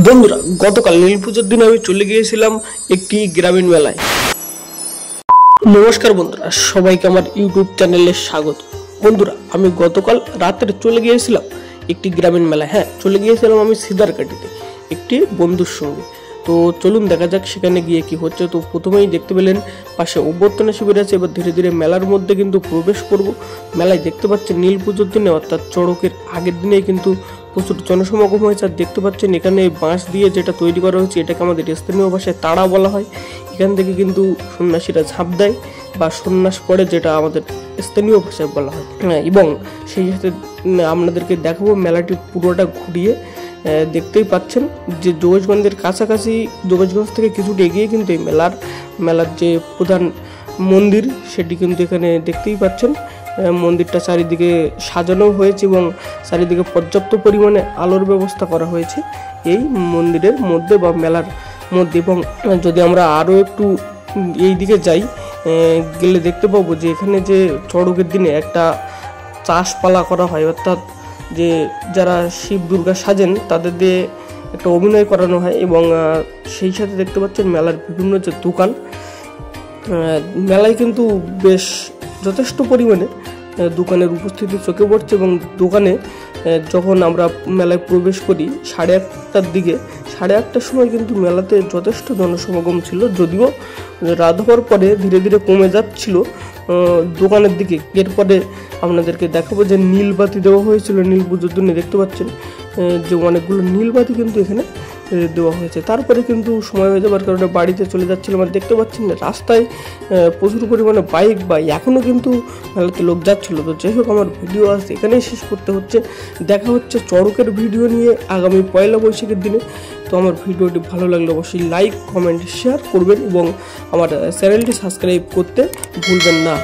বন্ধুরা গতকাল নীল পুজোর দিন আমি চলে গিয়েছিলাম একটি গ্রামীণ মেলায়। নমস্কার বন্ধুরা, সবাইকে আমার ইউটিউব চ্যানেলে স্বাগত। বন্ধুরা আমি গতকাল রাতে চলে গিয়েছিলাম একটি গ্রামীণ মেলায়। চলে গিয়েছিলাম আমি সিদারকাঠিতে একটি বন্ধুর সঙ্গে। তো চলুন দেখা যাক সেখানে গিয়ে কি হচ্ছে। তো প্রথমেই দেখতে পেলেন পাশে অভ্যর্থনা শিবির আছে। এবার ধীরে ধীরে মেলার মধ্যে কিন্তু প্রবেশ করব। মেলায় দেখতে পাচ্ছেন নীল পুজোর দিনে অর্থাৎ চড়কের আগের দিনেই কিন্তু প্রচুর জনসমাগম হয়েছে। আর দেখতে পাচ্ছেন এখানে বাঁশ দিয়ে যেটা তৈরি করা হয়েছে এটাকে আমাদের স্থানীয় ভাষায় তাড়া বলা হয়। এখান থেকে কিন্তু সন্ন্যাসীরা ঝাঁপ দেয় বা সন্ন্যাস পড়ে, যেটা আমাদের স্থানীয় ভাষায় বলা হয়। এবং সেই সাথে আপনাদেরকে দেখাবো মেলাটি পুরোটা ঘুরিয়ে। দেখতেই পাচ্ছেন যে যোগেশগঞ্জের কাছাকাছি, যোগেশগঞ্জ থেকে কিছুটা এগিয়ে কিন্তু এই মেলার যে প্রধান মন্দির সেটি কিন্তু এখানে দেখতেই পাচ্ছেন। মন্দিরটা চারিদিকে সাজানো হয়েছে এবং চারিদিকে পর্যাপ্ত পরিমাণে আলোর ব্যবস্থা করা হয়েছে এই মন্দিরের মধ্যে বা মেলার মধ্যে। এবং যদি আমরা আরও একটু এই দিকে যাই গেলে দেখতে পাবো যে এখানে যে চড়কের দিনে একটা চাষপালা করা হয়, অর্থাৎ যে যারা শিব দুর্গা সাজেন তাদের দিয়ে একটা অভিনয় করানো হয়। এবং সেই সাথে দেখতে পাচ্ছেন মেলার বিভিন্ন যে দোকান, মেলায় কিন্তু বেশ যথেষ্ট পরিমাণে দোকানের উপস্থিতি চোখে পড়ছে। এবং দোকানে যখন আমরা মেলায় প্রবেশ করি 1:30টার দিকে, 1:30টার সময় কিন্তু মেলাতে যথেষ্ট জনসমাগম ছিল, যদিও রাত হওয়ার পরে ধীরে ধীরে কমে যাচ্ছিল দোকানের দিকে। এরপরে আপনাদেরকে দেখাবো যে নীলবাতি দেওয়া হয়েছিল নীল পুজোর জন্য। দেখতে পাচ্ছেন যে অনেকগুলো নীলবাতি কিন্তু এখানে দেওয়া হয়েছে। তারপরে কিন্তু সময় হয়ে যাবার কারণে বাড়িতে চলে যাচ্ছিলাম। আর দেখতে পাচ্ছেন রাস্তায় প্রচুর পরিমাণে বাইক এখনও কিন্তু মেলাতে লোক যাচ্ছিল। তো যাই হোক, আমার ভিডিও আজ এখানেই শেষ করতে হচ্ছে। দেখা হচ্ছে চড়কের ভিডিও নিয়ে আগামী 1 বৈশাখের দিনে। তো আমার ভিডিওটি ভালো লাগলে অবশ্যই লাইক, কমেন্ট, শেয়ার করবেন এবং আমার চ্যানেলটি সাবস্ক্রাইব করতে ভুলবেন না।